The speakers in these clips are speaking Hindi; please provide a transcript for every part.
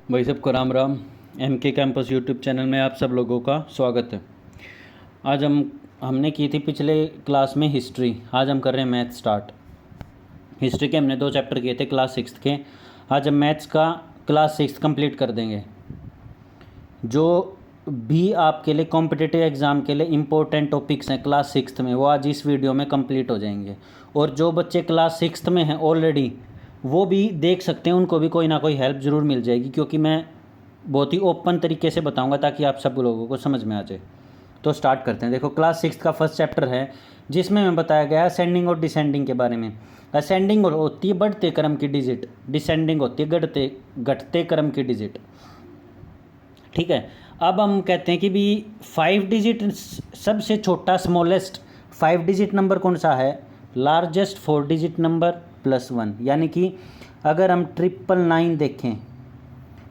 भाई सबको राम राम। एम के कैंपस यूट्यूब चैनल में आप सब लोगों का स्वागत है। आज हमने की थी पिछले क्लास में हिस्ट्री, आज हम कर रहे हैं मैथ स्टार्ट। हिस्ट्री के हमने 2 चैप्टर किए थे क्लास 6 के। आज हम मैथ्स का क्लास 6 कंप्लीट कर देंगे। जो भी आपके लिए कॉम्पिटिटिव एग्ज़ाम के लिए इम्पोर्टेंट टॉपिक्स हैं क्लास 6 में, वो आज इस वीडियो में कंप्लीट हो जाएंगे। और जो बच्चे क्लास 6 में हैं ऑलरेडी, वो भी देख सकते हैं, उनको भी कोई ना कोई हेल्प ज़रूर मिल जाएगी, क्योंकि मैं बहुत ही ओपन तरीके से बताऊंगा ताकि आप सब लोगों को समझ में आ जाए। तो स्टार्ट करते हैं। देखो, क्लास 6 का फर्स्ट चैप्टर है जिसमें मैं बताया गया है असेंडिंग और डिसेंडिंग के बारे में। असेंडिंग होती है बढ़ते क्रम की डिजिट, डिसेंडिंग होती है घटते क्रम की डिजिट। ठीक है, अब हम कहते हैं कि भी 5 डिजिट सबसे छोटा स्मॉलेस्ट 5 डिजिट नंबर कौन सा है? Largest 4 digit number plus 1। यानी कि अगर हम 999 देखें,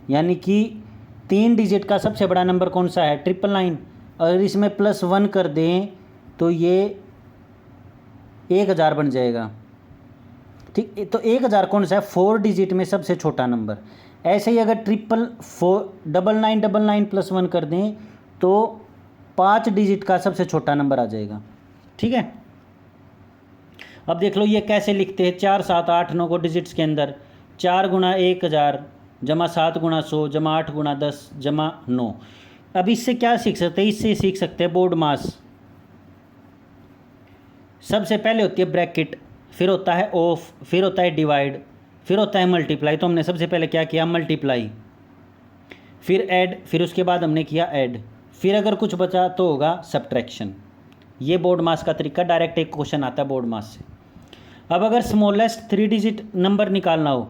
यानी कि 3 डिजिट का सबसे बड़ा नंबर कौन सा है? 999। अगर इसमें प्लस 1 कर दें तो ये 1000 बन जाएगा। ठीक, तो 1000 कौन सा है? 4 डिजिट में सबसे छोटा नंबर। ऐसे ही अगर 999 प्लस 1 कर दें तो 5 डिजिट का सबसे छोटा नंबर आ जाएगा। ठीक है, अब देख लो ये कैसे लिखते हैं। 4 7 8 9 को डिजिट्स के अंदर 4 गुणा 1000 जमा 7 गुणा 100 जमा 8 गुणा 10 जमा 9। अब इससे क्या सीख सकते हैं? इससे सीख सकते हैं बोर्ड मास। सबसे पहले होती है ब्रैकेट, फिर होता है ऑफ, फिर होता है डिवाइड, फिर होता है मल्टीप्लाई। तो हमने सबसे पहले क्या किया? मल्टीप्लाई, फिर ऐड, फिर उसके बाद हमने किया ऐड, फिर अगर कुछ बचा तो होगा सब्ट्रैक्शन। ये बोर्ड मास का तरीका, डायरेक्ट एक क्वेश्चन आता है बोर्ड मास से। अब अगर स्मॉलेस्ट 3 डिजिट नंबर निकालना हो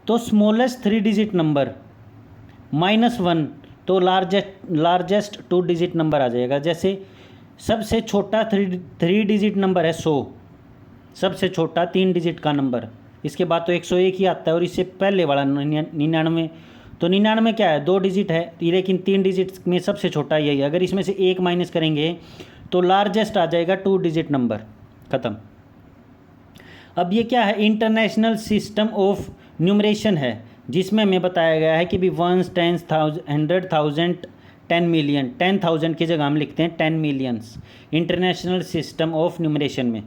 तो स्मॉलेस्ट 3 डिजिट नंबर -1, तो लार्जेस्ट 2 डिजिट नंबर आ जाएगा। जैसे सबसे छोटा 3 डिजिट नंबर है 100, सबसे छोटा 3 डिजिट का नंबर। इसके बाद तो 101 ही आता है, और इससे पहले वाला 99। तो 99 क्या है? 2 डिजिट है, लेकिन 3 डिजिट में सबसे छोटा यही है। अगर इसमें से 1 माइनस करेंगे तो लार्जेस्ट आ जाएगा 2 डिजिट नंबर। ख़त्म। अब ये क्या है? इंटरनेशनल सिस्टम ऑफ न्यूमरेशन है, जिसमें हमें बताया गया है कि भी 1 10 100,000 10 मिलियन। 10,000 की जगह हम लिखते हैं 10 millions. International system of numeration में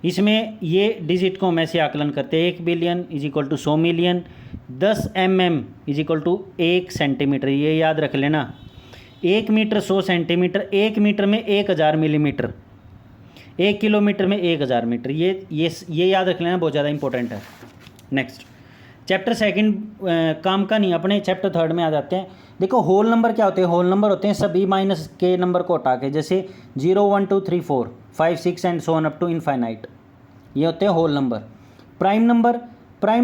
इसमें ये डिजिट को हम ऐसे आकलन करते हैं। 1 billion is equal to 100 million. 10 mm is equal to 1 centimetre. ये याद रख लेना, 1 मीटर 100 सेंटीमीटर, 1 मीटर में 1000 मिलीमीटर, 1 किलोमीटर में 1000 मीटर। ये याद रख लेना, बहुत ज़्यादा इंपॉर्टेंट है। नेक्स्ट चैप्टर 2 काम का नहीं, अपने चैप्टर 3 में आ जाते हैं। देखो, होल नंबर क्या होते हैं? होल नंबर होते हैं सभी माइनस के नंबर को हटा के, जैसे 0 1 2 3 4 5 6 and so on up to infinite. ये होते हैं होल नंबर। प्राइम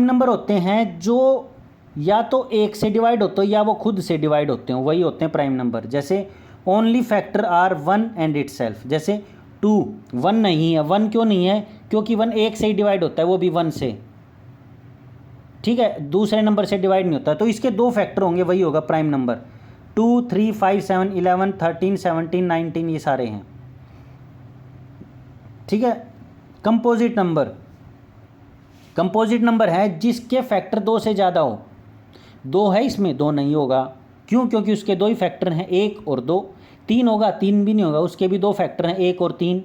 नंबर होते हैं जो या तो 1 से डिवाइड होते हो या वो खुद से डिवाइड होते हैं, वही होते हैं प्राइम नंबर। जैसे only factor are 1 and itself. जैसे 2 1 नहीं है। 1 क्यों नहीं है? क्योंकि 1 1 से ही डिवाइड होता है, वो भी 1 से। ठीक है, दूसरे नंबर से डिवाइड नहीं होता। तो इसके 2 फैक्टर होंगे, वही होगा प्राइम नंबर। 2 3 5 7 11 13 17 19 ये सारे हैं। ठीक है, कंपोजिट नंबर है जिसके फैक्टर 2 से ज़्यादा हो। 2 है इसमें, 2 नहीं होगा। क्यों? क्योंकि उसके 2 ही फैक्टर हैं, 1 और 2। 3 होगा? 3 भी नहीं होगा, उसके भी 2 फैक्टर हैं, 1 और 3।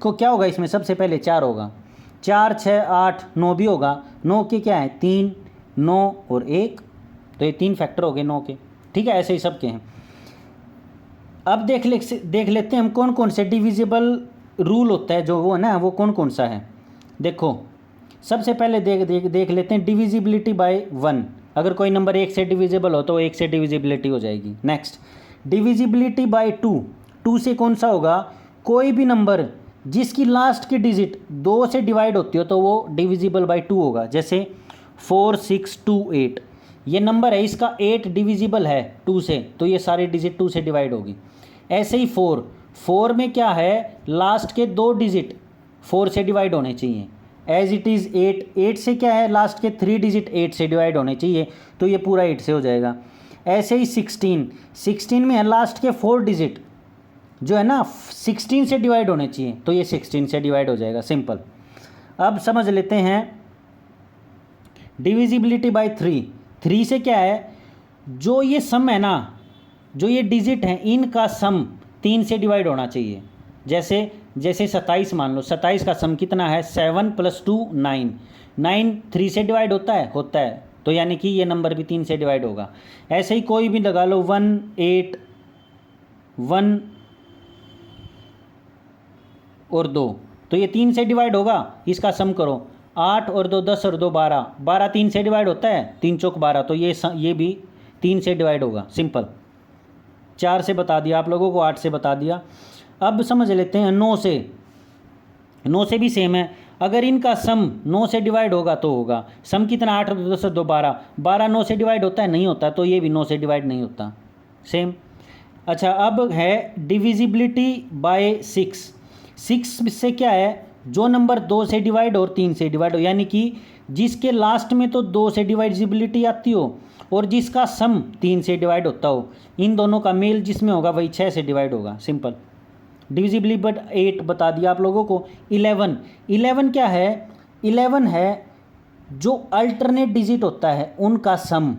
को क्या होगा इसमें? सबसे पहले 4 होगा। 4 6 8 9 भी होगा। 9 के क्या है? 3 9 और 1, तो ये 3 फैक्टर हो गए 9 के। ठीक है, ऐसे ही सबके हैं। अब देख लेते हैं हम कौन कौन से डिविजिबल रूल होता है, जो वो है ना, वो कौन कौन सा है। देखो, सबसे पहले देख लेते हैं डिविजिबिलिटी बाय 1। अगर कोई नंबर 1 से डिविजिबल हो तो 1 से डिविजिबिलिटी हो जाएगी। Next, divisibility bye 2। 2 से कौन सा होगा? कोई भी नंबर जिसकी लास्ट की डिजिट 2 से डिवाइड होती हो तो वो डिविजिबल बाय 2 होगा। जैसे 4 6 2 8, ये नंबर है, इसका 8 डिविजिबल है 2 से, तो ये सारी डिजिट 2 से डिवाइड होगी। ऐसे ही 4 में क्या है? लास्ट के 2 डिजिट 4 से डिवाइड होने चाहिए। एज इट इज़ 8 से क्या है? लास्ट के 3 डिजिट 8 से डिवाइड होने चाहिए, तो ये पूरा 8 से हो जाएगा। ऐसे ही 16 में है लास्ट के 4 डिजिट जो है ना 16 से डिवाइड होने चाहिए, तो ये 16 से डिवाइड हो जाएगा। सिंपल। अब समझ लेते हैं डिविजिबिलिटी बाय 3। 3 से क्या है? जो ये सम है ना, जो ये डिजिट हैं, इनका सम 3 से डिवाइड होना चाहिए। जैसे जैसे 27 मान लो, 27 का सम कितना है, 7 + 2 9। 9 3 से डिवाइड होता है, होता है, तो यानी कि ये नंबर भी 3 से डिवाइड होगा। ऐसे ही कोई भी लगा लो, 1 8 1 और 2, तो ये 3 से डिवाइड होगा। इसका सम करो, 8 और 2 10 और 2 12, 12 3 से डिवाइड होता है, 3 चौक 12, तो ये भी 3 से डिवाइड होगा। सिंपल, 4 से बता दिया आप लोगों को, 8 से बता दिया। अब समझ लेते हैं 9 से। 9 से भी सेम है, अगर इनका सम 9 से डिवाइड होगा तो होगा। सम कितना, 8 और 2 10 और 2 12, 12 9 से डिवाइड होता है, नहीं होता, तो ये भी 9 से डिवाइड नहीं होता। सेम। अच्छा, अब है डिविजिबिलिटी बाय 6। 6 से क्या है, जो नंबर 2 से डिवाइड और 3 से डिवाइड हो, यानी कि जिसके लास्ट में तो 2 से डिवाइजिबिलिटी आती हो और जिसका सम 3 से डिवाइड होता हो, इन दोनों का मेल जिसमें होगा वही 6 से डिवाइड होगा। सिंपल। डिविजिबिलिटी बट 8 बता दिया आप लोगों को। 11 क्या है, 11 है जो अल्टरनेट डिजिट होता है उनका सम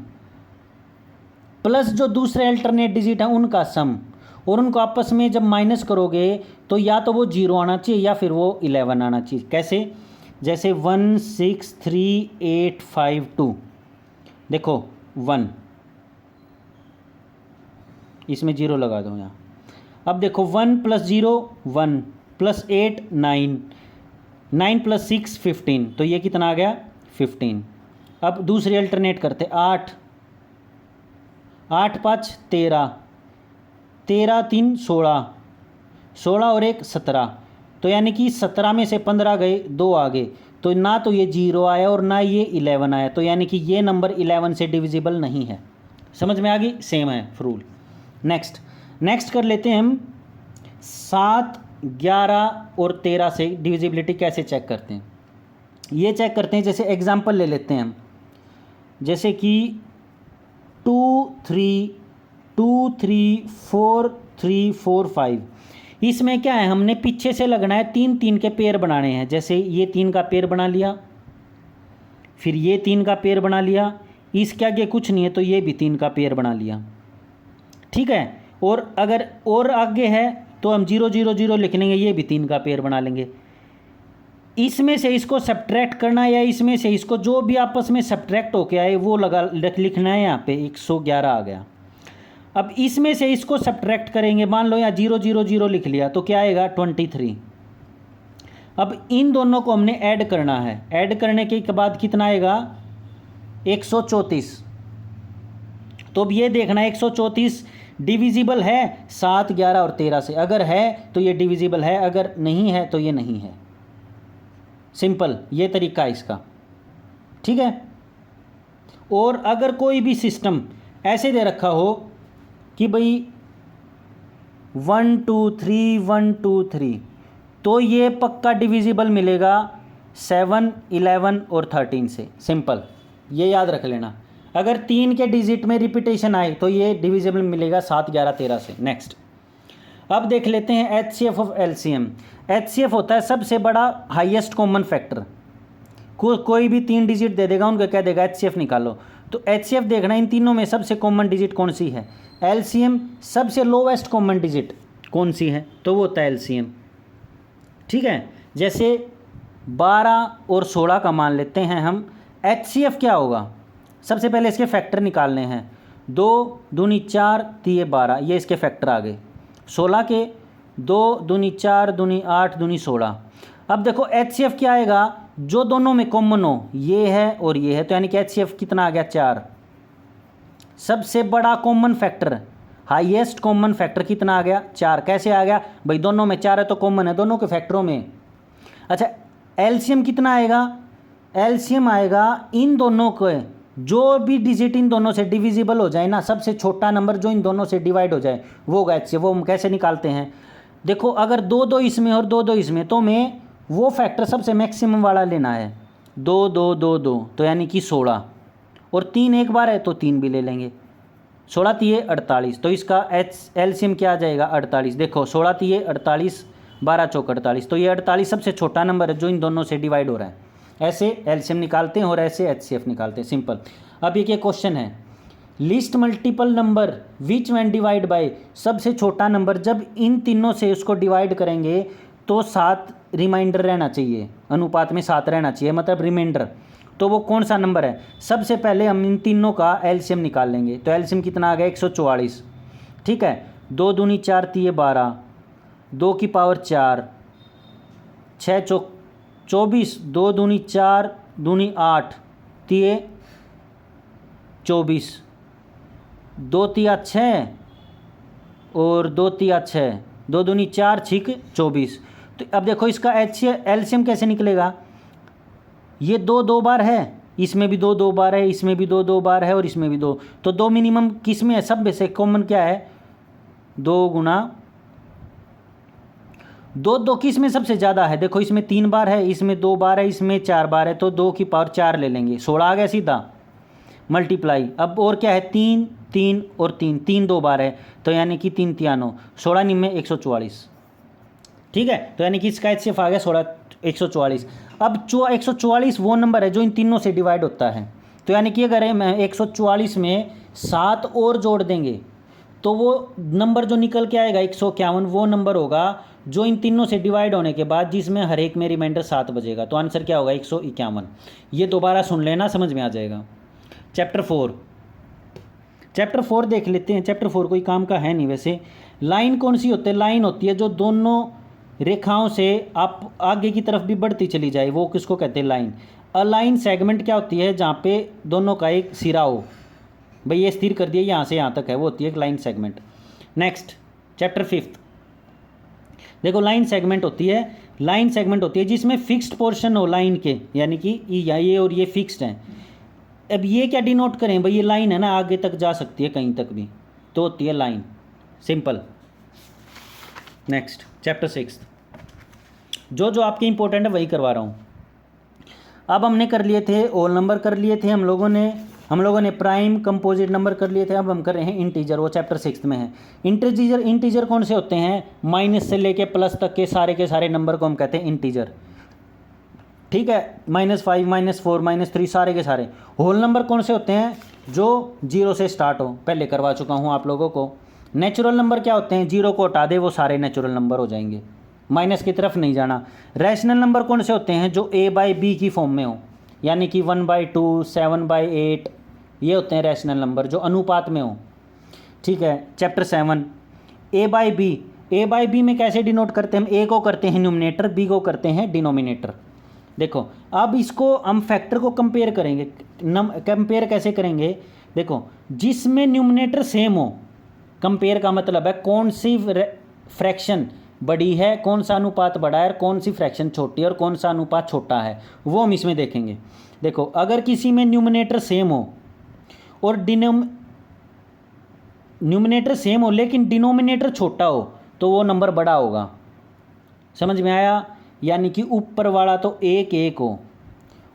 प्लस जो दूसरे अल्टरनेट डिजिट हैं उनका सम, और उनको आपस में जब माइनस करोगे तो या तो वो 0 आना चाहिए या फिर वो 11 आना चाहिए। कैसे, जैसे 1 6 3 8 5 2, देखो 1, इसमें 0 लगा दो यहाँ। अब देखो 1 + 0 1 + 8 9, 9 + 6 15, तो ये कितना आ गया 15। अब दूसरी अल्टरनेट करते, 8 8 5 13, 13 3 16, 16 और 1 17, तो यानी कि 17 में से 15 गए, 2 आ गए, तो ना तो ये 0 आया और ना ये 11 आया, तो यानी कि ये नंबर 11 से डिविजिबल नहीं है। समझ में आ गई, सेम है रूल। नेक्स्ट कर लेते हैं हम 7 11 और 13 से डिविजिबिलिटी कैसे चेक करते हैं, ये चेक करते हैं। जैसे एग्जांपल ले लेते हैं हम, जैसे कि 2 3 2 3 4 3 4 5, इसमें क्या है, हमने पीछे से लगना है, 3 3 के पेयर बनाने हैं। जैसे ये 3 का पेयर बना लिया, फिर ये 3 का पेयर बना लिया, इसके आगे कुछ नहीं है तो ये भी 3 का पेयर बना लिया, ठीक है। और अगर और आगे है तो हम 0 0 0 लिख लेंगे, ये भी 3 का पेयर बना लेंगे। इसमें से इसको सब्ट्रैक्ट करना या इसमें से इसको, जो भी आपस में सब्ट्रैक्ट होके आए वो लिखना है। यहाँ पे 111 आ गया। अब इसमें से इसको सब्ट्रैक्ट करेंगे, मान लो यहाँ 0 0 0 लिख लिया, तो क्या आएगा 23। अब इन दोनों को हमने ऐड करना है, ऐड करने के बाद कितना आएगा 134। तो अब ये देखना 134 डिविजिबल है 7 11 और 13 से, अगर है तो ये डिविजिबल है, अगर नहीं है तो ये नहीं है। सिंपल, ये तरीका है इसका, ठीक है। और अगर कोई भी सिस्टम ऐसे दे रखा हो कि भाई 1 2 3 1 2 3, तो ये पक्का डिविजिबल मिलेगा 7 11 और 13 से। सिंपल, ये याद रख लेना। अगर 3 के डिजिट में रिपीटेशन आए तो ये डिविजिबल मिलेगा 7 11 13 से। नेक्स्ट, अब देख लेते हैं HCF ऑफ LCM। HCF होता है सबसे बड़ा हाईएस्ट कॉमन फैक्टर। कोई भी 3 डिजिट दे देगा, उनका कह देगा HCF निकालो, तो HCF देखना इन तीनों में सबसे कॉमन डिजिट कौन सी है। LCM सबसे लोवेस्ट कॉमन डिजिट कौन सी है, तो वो होता है LCM, ठीक है। जैसे 12 और 16 का मान लेते हैं हम, HCF क्या होगा, सबसे पहले इसके फैक्टर निकालने हैं। 2 दूनी 4 3 12, ये इसके फैक्टर आ गए। 16 के 2 दूनी 4 दूनी 8 दूनी 16। अब देखो HCF क्या आएगा, जो दोनों में कॉमन हो, ये है और ये है, तो यानी कि HCF कितना आ गया 4। सबसे बड़ा common factor, highest common factor कितना आ गया 4। कैसे आ गया भाई, दोनों में 4 है तो कॉमन है दोनों के फैक्टरों में। अच्छा, LCM कितना आएगा, LCM आएगा इन दोनों के, जो भी डिजिट इन दोनों से डिविजिबल हो जाए ना, सबसे छोटा नंबर जो इन दोनों से डिवाइड हो जाए वो होगा HCF। वो हम कैसे निकालते हैं, देखो अगर 2 2 इसमें और 2 2 इसमें, तो मैं वो फैक्टर सबसे मैक्सिमम वाला लेना है। 2 2 2 2, तो यानी कि 16, और 3 एक बार है तो 3 भी ले लेंगे। 16 3 48, तो इसका LCM क्या आ जाएगा 48। देखो 16 3 48, 12 चौक 48, तो ये 48 सबसे छोटा नंबर है जो इन दोनों से डिवाइड हो रहा है। ऐसे LCM निकालते हैं और ऐसे HCF निकालते हैं। सिंपल। अब एक क्वेश्चन है list multiple number which when divide by, सबसे छोटा नंबर जब इन तीनों से उसको डिवाइड करेंगे तो 7 रिमाइंडर रहना चाहिए, अनुपात में 7 रहना चाहिए, मतलब रिमाइंडर। तो वो कौन सा नंबर है? सबसे पहले हम इन तीनों का एलसीएम निकाल लेंगे। तो एलसीएम कितना आ गया? 144। ठीक है, 2 दूनी 4 तिये 12, 2 की पावर 4, 6 चौक 24, 2 दूनी 4 दूनी 8 तिये 24, 2 तिया 6 और 2 तिया 6, 2 दूनी 4 छिक 24। तो अब देखो इसका एलसीएम कैसे निकलेगा? ये 2 बार है, इसमें भी 2 बार है, इसमें भी 2 बार है और इसमें भी 2। तो 2 मिनिमम किस में है? सब में से कॉमन क्या है? 2 गुना 2 किस में सबसे ज़्यादा है? देखो इसमें 3 बार है, इसमें 2 बार है, इसमें 4 बार है, तो 2 की पावर 4 ले लेंगे, 16 आ गया सीधा मल्टीप्लाई। अब और क्या है? 3 3 और 3, 3 2 बार है, तो यानी कि 3 तिया 9, 16 निम्न 144। ठीक है, तो यानी कि इसका एचसीएफ आ गया 16 144। अब 144 वो नंबर है जो इन तीनों से डिवाइड होता है। तो यानी कि अगर हम 144 में 7 और जोड़ देंगे तो वो नंबर जो निकल के आएगा 151, वो नंबर होगा जो इन तीनों से डिवाइड होने के बाद जिसमें हर एक में रिमाइंडर 7 बजेगा। तो आंसर क्या होगा? 151। ये दोबारा सुन लेना, समझ में आ जाएगा। चैप्टर 4 देख लेते हैं। चैप्टर 4 कोई काम का है नहीं वैसे। लाइन कौन सी होती है? लाइन होती है जो दोनों रेखाओं से आप आगे की तरफ भी बढ़ती चली जाए, वो किसको कहते हैं? लाइन। अलाइन सेगमेंट क्या होती है? जहाँ पे दोनों का एक सिरा हो, भाई ये स्थिर कर दिया यहाँ से यहाँ तक है, वो होती है एक लाइन सेगमेंट। नेक्स्ट चैप्टर 5 देखो, लाइन सेगमेंट होती है जिसमें फिक्स्ड पोर्शन हो लाइन के, यानी कि ये और ये फिक्स्ड हैं। अब ये क्या डिनोट करें? भाई ये लाइन है ना, आगे तक जा सकती है कहीं तक भी, तो होती है लाइन, सिंपल। नेक्स्ट चैप्टर 6 जो आपके इंपॉर्टेंट है वही करवा रहा हूँ। अब हमने कर लिए थे होल नंबर, कर लिए थे हम लोगों ने प्राइम कंपोजिट नंबर कर लिए थे। अब हम कर रहे हैं इंटीजर, वो चैप्टर 6 में है। इंटीजर कौन से होते हैं? माइनस से लेके प्लस तक के सारे नंबर को हम कहते हैं इंटीजर। ठीक है, -5 -4 -3 सारे के सारे। होल नंबर कौन से होते हैं? जो 0 से स्टार्ट हो, पहले करवा चुका हूँ आप लोगों को। नेचुरल नंबर क्या होते हैं? 0 को हटा दे वो सारे नेचुरल नंबर हो जाएंगे, माइनस की तरफ नहीं जाना। रैशनल नंबर कौन से होते हैं? जो A/B की फॉर्म में हो, यानी कि 1/2 7/8, ये होते हैं रैशनल नंबर जो अनुपात में हो। ठीक है, चैप्टर 7 A/B में कैसे डिनोट करते हैं? हम A को करते हैं न्यूमरेटर, B को करते हैं डिनोमिनेटर। देखो अब इसको हम फैक्टर को कंपेयर करेंगे। कंपेयर कैसे करेंगे? देखो, जिसमें न्यूमरेटर सेम हो, कंपेयर का मतलब है कौन सी फ्रैक्शन बड़ी है, कौन सा अनुपात बड़ा है, और कौन सी फ्रैक्शन छोटी है और कौन सा अनुपात छोटा है, वो हम इसमें देखेंगे। देखो, अगर किसी में न्यूमरेटर सेम हो और न्यूमरेटर सेम हो लेकिन डिनोमिनेटर छोटा हो, तो वो नंबर बड़ा होगा। समझ में आया? यानी कि ऊपर वाला तो 1 1 हो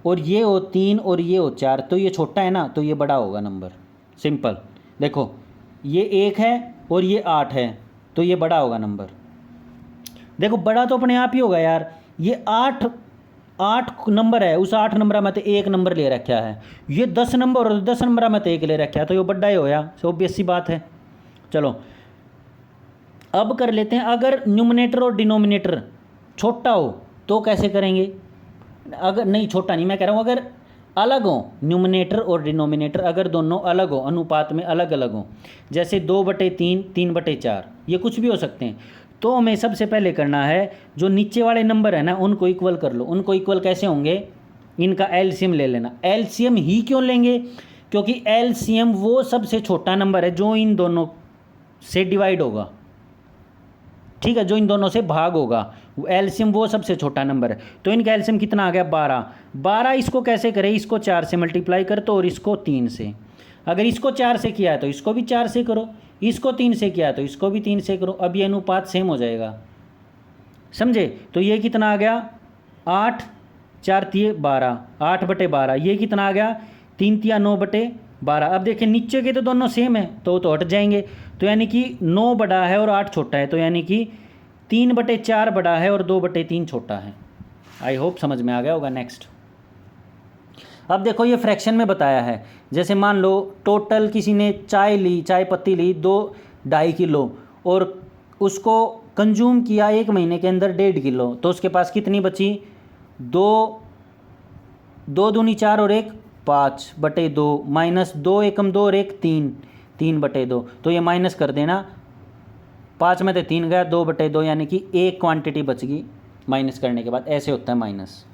और ये हो 3 और ये हो 4, तो ये छोटा है ना, तो ये बड़ा होगा नंबर, सिंपल। देखो, ये 1 है और ये 8 है, तो ये बड़ा होगा नंबर। देखो, बड़ा तो अपने आप ही होगा यार। ये 8 नंबर है, उस 8 नंबर में तो 1 नंबर ले रखा है। ये 10 नंबर और 10 नंबर में तो 1 ले रखा है, तो ये बड़ा ही होया, ऑब्वियस सी बात है। चलो अब कर लेते हैं, अगर न्यूमरेटर और डिनोमिनेटर छोटा हो तो कैसे करेंगे? अगर नहीं, छोटा नहीं मैं कह रहा हूँ, अगर अलग हो न्यूमरेटर और डिनोमिनेटर, अगर दोनों अलग हो, अनुपात में अलग अलग हो, जैसे 2/3 3/4, ये कुछ भी हो सकते हैं, तो हमें सबसे पहले करना है जो नीचे वाले नंबर है ना, उनको इक्वल कर लो। उनको इक्वल कैसे होंगे? इनका एलसीएम ले लेना। एलसीएम ही क्यों लेंगे? क्योंकि एलसीएम वो सबसे छोटा नंबर है जो इन दोनों से डिवाइड होगा। ठीक है, जो इन दोनों से भाग होगा, एलसीएम वो सबसे छोटा नंबर है। तो इनका एलसीएम कितना आ गया? 12। इसको कैसे करें? इसको 4 से मल्टीप्लाई कर तो, और इसको 3 से। अगर इसको 4 से किया है तो इसको भी 4 से करो, इसको 3 से किया तो इसको भी 3 से करो। अब ये अनुपात सेम हो जाएगा, समझे? तो ये कितना आ गया? 8 4 तिये 12, 8/12। ये कितना आ गया? 3 तिया 9/12। अब देखिए नीचे के तो दोनों सेम है, तो हट जाएंगे। तो यानी कि 9 बड़ा है और 8 छोटा है, तो यानी कि 3/4 बड़ा है और 2/3 छोटा है। आई होप समझ में आ गया होगा। नेक्स्ट, अब देखो ये फ्रैक्शन में बताया है, जैसे मान लो टोटल किसी ने चाय पत्ती ली 2.5 किलो और उसको कंज्यूम किया 1 महीने के अंदर 1.5 किलो, तो उसके पास कितनी बची? 2 2 दूनी 4 और 1 5/2 माइनस 2 एकम 2 और 1 3 3/2। तो ये माइनस कर देना, 5 में से 3 गया, 2/2 यानी कि एक क्वांटिटी बच गई माइनस करने के बाद। ऐसे होता है माइनस।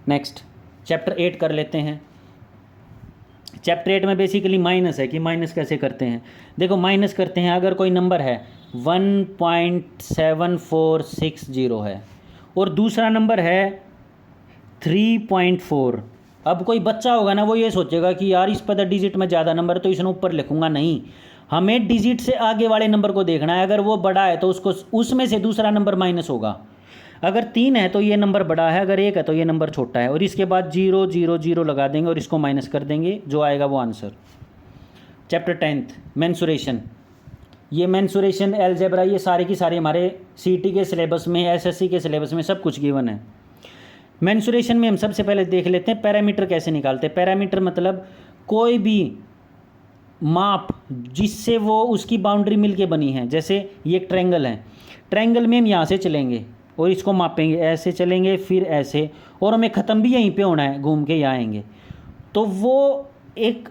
नेक्स्ट चैप्टर 8 कर लेते हैं। चैप्टर 8 में बेसिकली माइनस है कि माइनस कैसे करते हैं। देखो माइनस करते हैं, अगर कोई नंबर है 1.7460 है और दूसरा नंबर है 3.4। अब कोई बच्चा होगा ना, वो ये सोचेगा कि यार इस पर डिजिट में ज़्यादा नंबर तो इसने ऊपर लिखूंगा। नहीं, हमें डिजिट से आगे वाले नंबर को देखना है। अगर वो बड़ा है तो उसको उसमें से दूसरा नंबर माइनस होगा। अगर 3 है तो ये नंबर बड़ा है, अगर 1 है तो ये नंबर छोटा है, और इसके बाद 0 0 0 लगा देंगे और इसको माइनस कर देंगे, जो आएगा वो आंसर। Chapter 10 mensuration. ये मेंसुरेशन, अलजेब्रा, ये सारे की सारे हमारे सीटी के सिलेबस में, एसएससी के सिलेबस में सब कुछ गिवन है। मेंसुरेशन में हम सबसे पहले देख लेते हैं पैरामीटर कैसे निकालते हैं। पैरामीटर मतलब कोई भी माप जिससे वो उसकी बाउंड्री मिलके बनी है। जैसे ये एक ट्रायंगल है, ट्रायंगल में हम यहाँ से चलेंगे और इसको मापेंगे, ऐसे चलेंगे फिर ऐसे, और हमें ख़त्म भी यहीं पे होना है, घूम के यहाँ आएंगे। तो वो एक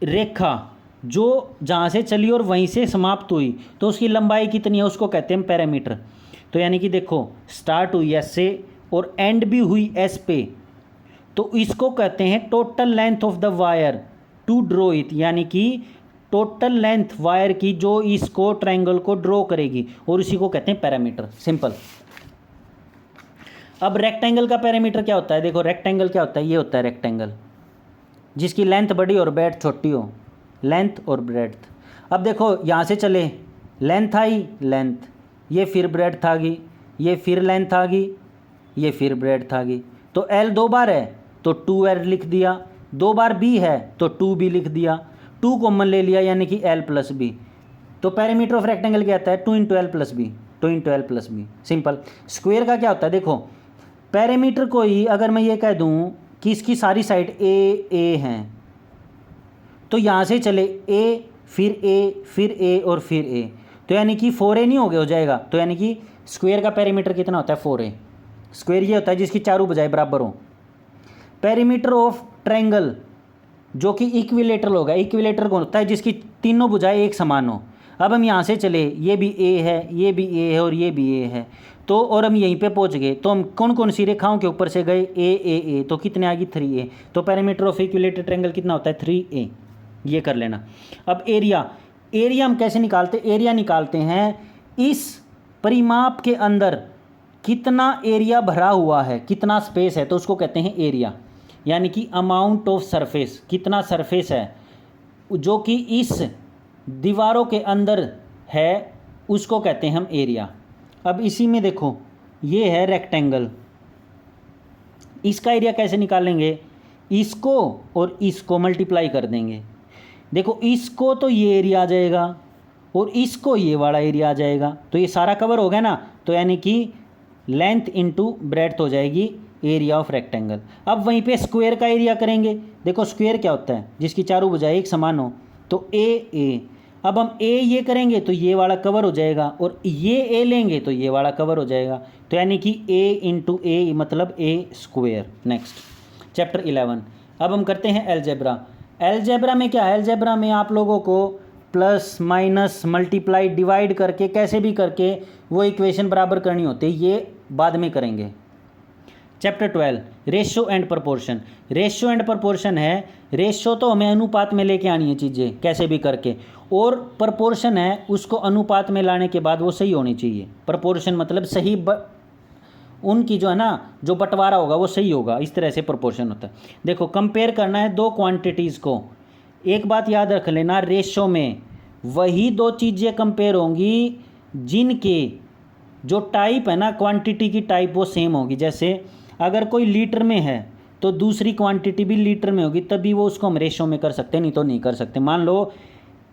रेखा जो जहाँ से चली और वहीं से समाप्त हुई, तो उसकी लंबाई कितनी है उसको कहते हैं पैरामीटर। तो यानी कि देखो स्टार्ट हुई एस से और एंड भी हुई एस पे, तो इसको कहते हैं total length of the wire to draw it, यानी कि टोटल लेंथ वायर की जो इसको ट्रायंगल को ड्रॉ करेगी, और इसी को कहते हैं पैरामीटर। सिंपल। अब रेक्टेंगल का पैरामीटर क्या होता है? देखो रेक्टेंगल क्या होता है, ये होता है रेक्टेंगल जिसकी लेंथ बड़ी और ब्रेड्थ छोटी हो, लेंथ और ब्रेड्थ। अब देखो यहाँ से चले, लेंथ आई, लेंथ, ये फिर ब्रेड्थ आ गई, ये फिर लेंथ आ गई, ये फिर ब्रेड्थ आ गई। तो L 2 बार है तो 2L लिख दिया, 2 बार B है तो 2B लिख दिया, 2 कॉमन ले लिया यानी कि L + B। तो पैरामीटर ऑफ रेक्टेंगल क्या आता है? 2 × L + B, 2 × L + B। Simple. Square का क्या होता है? देखो पैरामीटर को ही अगर मैं ये कह दूं कि इसकी सारी साइड A हैं, तो यहाँ से चले A फिर A फिर A और फिर A, तो यानी कि 4A नहीं हो जाएगा। तो यानी कि स्क्वायर का पैरामीटर कितना होता है? 4A। स्क्वायर ये होता है जिसकी चारों भुजाएं बराबर हो। पैरामीटर ऑफ ट्रायंगल जो कि इक्विलेटरल होगा, इक्विलेटरल कौन होता है? जिसकी तीनों भुजाएं एक समान हो। अब हम यहाँ से चले, ये भी A है, ये भी A है और ये भी A है, तो और हम यहीं पे पहुँच गए। तो हम कौन कौन सी रेखाओं के ऊपर से गए? A, तो कितने आ गई? 3A। तो पैरामीटर ऑफ इक्विलेटरल ट्रायंगल कितना होता है? 3A। ये कर लेना। अब एरिया, एरिया हम कैसे निकालते? एरिया निकालते हैं इस परिमाप के अंदर कितना एरिया भरा हुआ है, कितना स्पेस है, तो उसको कहते हैं एरिया। यानी कि अमाउंट ऑफ सरफेस, कितना सरफेस है जो कि इस दीवारों के अंदर है, उसको कहते हैं हम एरिया। अब इसी में देखो ये है रेक्टेंगल, इसका एरिया कैसे निकालेंगे? इसको और इसको मल्टीप्लाई कर देंगे। देखो इसको तो ये एरिया आ जाएगा और इसको ये वाला एरिया आ जाएगा, तो ये सारा कवर हो गया ना। तो यानी कि लेंथ इंटू ब्रेड्थ हो जाएगी एरिया ऑफ रेक्टेंगल। अब वहीं पे स्क्वायर का एरिया करेंगे। देखो स्क्वायर क्या होता है? जिसकी चारों भुजाएं एक समान हो, तो A। अब हम A ये करेंगे तो ये वाला कवर हो जाएगा, और ये A लेंगे तो ये वाला कवर हो जाएगा। तो यानी कि A × A मतलब A²। Next chapter 11। अब हम करते हैं अलजेब्रा। अलजेब्रा में क्या है? अलजेब्रा में आप लोगों को प्लस माइनस मल्टीप्लाई डिवाइड करके कैसे भी करके वो इक्वेशन बराबर करनी होती है, ये बाद में करेंगे। Chapter 12 ratio and proportion. Ratio and proportion है, रेशो तो हमें अनुपात में लेके आनी है चीज़ें कैसे भी करके, और प्रपोर्शन है उसको अनुपात में लाने के बाद वो सही होनी चाहिए। प्रपोर्शन मतलब सही उनकी जो है ना, जो बंटवारा होगा वो सही होगा, इस तरह से प्रोपोर्शन होता है। देखो कंपेयर करना है दो क्वांटिटीज़ को। एक बात याद रख लेना, रेशो में वही दो चीज़ें कंपेयर होंगी जिनके जो टाइप है ना, क्वांटिटी की टाइप वो सेम होगी। जैसे अगर कोई लीटर में है तो दूसरी क्वांटिटी भी लीटर में होगी, तभी वो उसको हम रेशो में कर सकते हैं, नहीं तो नहीं कर सकते। मान लो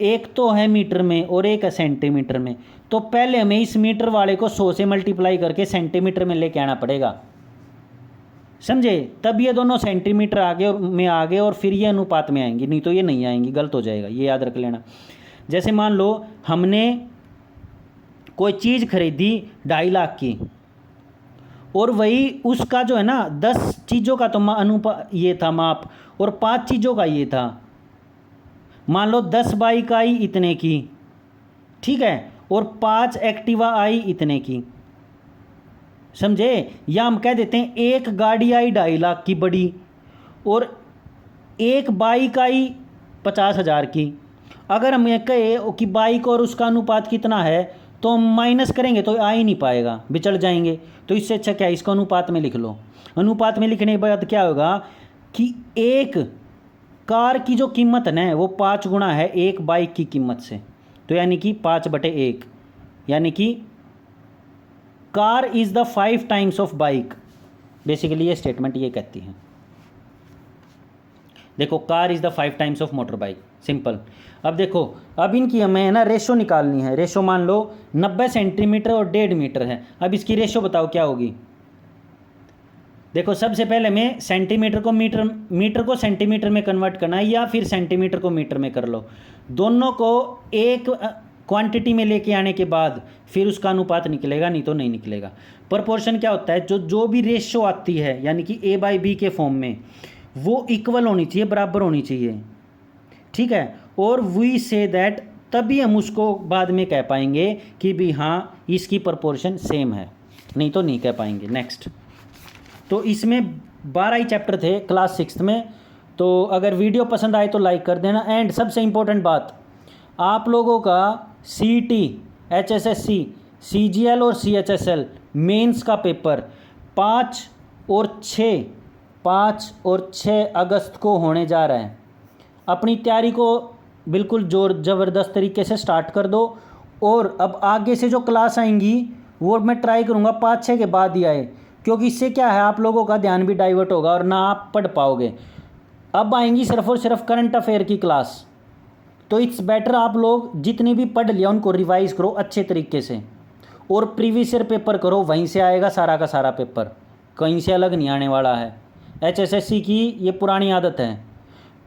एक तो है मीटर में और एक है सेंटीमीटर में, तो पहले हमें इस मीटर वाले को 100 से मल्टीप्लाई करके सेंटीमीटर में लेके आना पड़ेगा। समझे? तब ये दोनों सेंटीमीटर आगे और में आ गए और फिर ये अनुपात में आएंगी, नहीं तो ये नहीं आएंगी, गलत हो जाएगा, ये याद रख लेना। जैसे मान लो हमने कोई चीज़ खरीदी 2.5 लाख की, और वही उसका जो है ना 10 चीज़ों का तो अनुपात ये था माप, और 5 चीज़ों का ये था। मान लो 10 बाइक आई इतने की, ठीक है, और 5 एक्टिवा आई इतने की, समझे? या हम कह देते हैं एक गाड़ी आई 2.5 लाख की बड़ी, और एक बाइक आई 50,000 की। अगर हम ये कहे कि बाइक और उसका अनुपात कितना है, तो हम माइनस करेंगे तो आ ही नहीं पाएगा, बिचड़ जाएंगे। तो इससे अच्छा क्या है, इसको अनुपात में लिख लो। अनुपात में लिखने के बाद क्या होगा कि एक कार की जो कीमत है ना वो 5 गुना है एक बाइक की कीमत से, तो यानी कि 5/1, यानी कि car is the 5 times of bike. Basically ये स्टेटमेंट ये कहती है, देखो car is the 5 times of motor bike, simple. अब देखो, अब इनकी हमें है ना रेशो निकालनी है। रेशो मान लो 90 सेंटीमीटर और 1.5 मीटर है। अब इसकी रेशो बताओ क्या होगी। देखो सबसे पहले मैं सेंटीमीटर को मीटर को सेंटीमीटर में कन्वर्ट करना है, या फिर सेंटीमीटर को मीटर में कर लो। दोनों को एक क्वांटिटी में लेके आने के बाद फिर उसका अनुपात निकलेगा, नहीं तो नहीं निकलेगा। प्रोपोर्शन क्या होता है, जो भी रेशो आती है यानी कि A/B के फॉर्म में, वो इक्वल होनी चाहिए, बराबर होनी चाहिए, ठीक है। और वी से दैट, तभी हम उसको बाद में कह पाएंगे कि भी हाँ इसकी प्रोपोर्शन सेम है, नहीं तो नहीं कह पाएंगे। नेक्स्ट, तो इसमें 12 ही चैप्टर थे क्लास 6 में। तो अगर वीडियो पसंद आए तो लाइक कर देना। एंड सबसे इम्पोर्टेंट बात, आप लोगों का CET, HSSC, CGL और CHSL मेंस का पेपर 5 और 6 अगस्त को होने जा रहा है। अपनी तैयारी को बिल्कुल ज़बरदस्त तरीके से स्टार्ट कर दो। और अब आगे से जो क्लास आएंगी वो मैं ट्राई करूँगा 5-6 के बाद ही आए, क्योंकि इससे क्या है आप लोगों का ध्यान भी डाइवर्ट होगा और ना आप पढ़ पाओगे। अब आएंगी सिर्फ और सिर्फ करंट अफेयर की क्लास, तो इट्स बेटर आप लोग जितने भी पढ़ लिया उनको रिवाइज करो अच्छे तरीके से, और प्रीवियस ईयर पेपर करो, वहीं से आएगा सारा का सारा पेपर, कहीं से अलग नहीं आने वाला है। HSSC की ये पुरानी आदत है।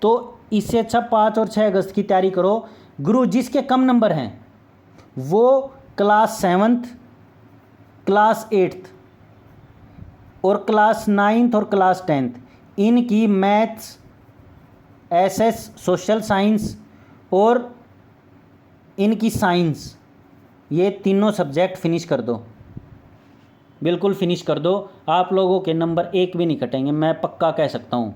तो इससे अच्छा 5 और 6 अगस्त की तैयारी करो। गुरु जिसके कम नंबर हैं वो क्लास 7th, क्लास 8th और क्लास 9th और क्लास 10th इनकी मैथ्स, SS सोशल साइंस और इनकी साइंस, ये तीनों सब्जेक्ट फिनिश कर दो, बिल्कुल फिनिश कर दो। आप लोगों के नंबर एक भी नहीं कटेंगे, मैं पक्का कह सकता हूँ।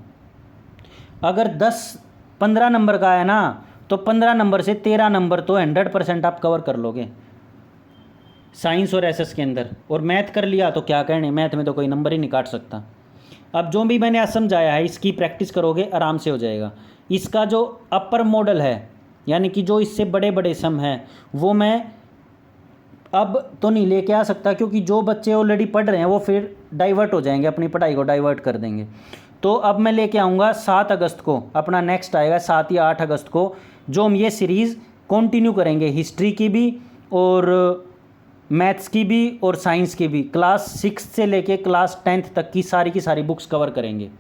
अगर 10-15 नंबर का है ना, तो 15 नंबर से 13 नंबर तो 100% आप कवर कर लोगे साइंस और SS के अंदर। और मैथ कर लिया तो क्या कहने, मैथ में तो कोई नंबर ही नहीं काट सकता। अब जो भी मैंने आज समझाया है इसकी प्रैक्टिस करोगे आराम से हो जाएगा। इसका जो अपर मॉडल है यानी कि जो इससे बड़े बड़े सम हैं वो मैं अब तो नहीं लेके आ सकता, क्योंकि जो बच्चे ऑलरेडी पढ़ रहे हैं वो फिर डाइवर्ट हो जाएंगे, अपनी पढ़ाई को डाइवर्ट कर देंगे। तो अब मैं लेके आऊँगा 7 अगस्त को, अपना नेक्स्ट आएगा 7 या 8 अगस्त को, जो हम ये सीरीज़ कंटिन्यू करेंगे, हिस्ट्री की भी और मैथ्स की भी और साइंस की भी। क्लास 6 से लेके क्लास 10th तक की सारी बुक्स कवर करेंगे।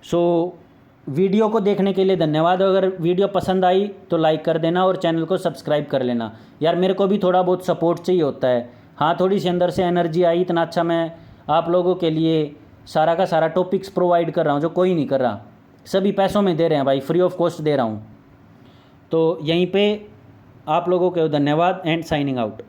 सो वीडियो को देखने के लिए धन्यवाद। अगर वीडियो पसंद आई तो लाइक कर देना और चैनल को सब्सक्राइब कर लेना। यार मेरे को भी थोड़ा बहुत सपोर्ट चाहिए होता है। हाँ, थोड़ी सी अंदर से एनर्जी आई, इतना अच्छा मैं आप लोगों के लिए सारा का सारा टॉपिक्स प्रोवाइड कर रहा हूँ जो कोई नहीं कर रहा, सभी पैसों में दे रहे हैं भाई, फ्री ऑफ कॉस्ट दे रहा हूँ। तो यहीं पे आप लोगों को धन्यवाद एंड साइनिंग आउट।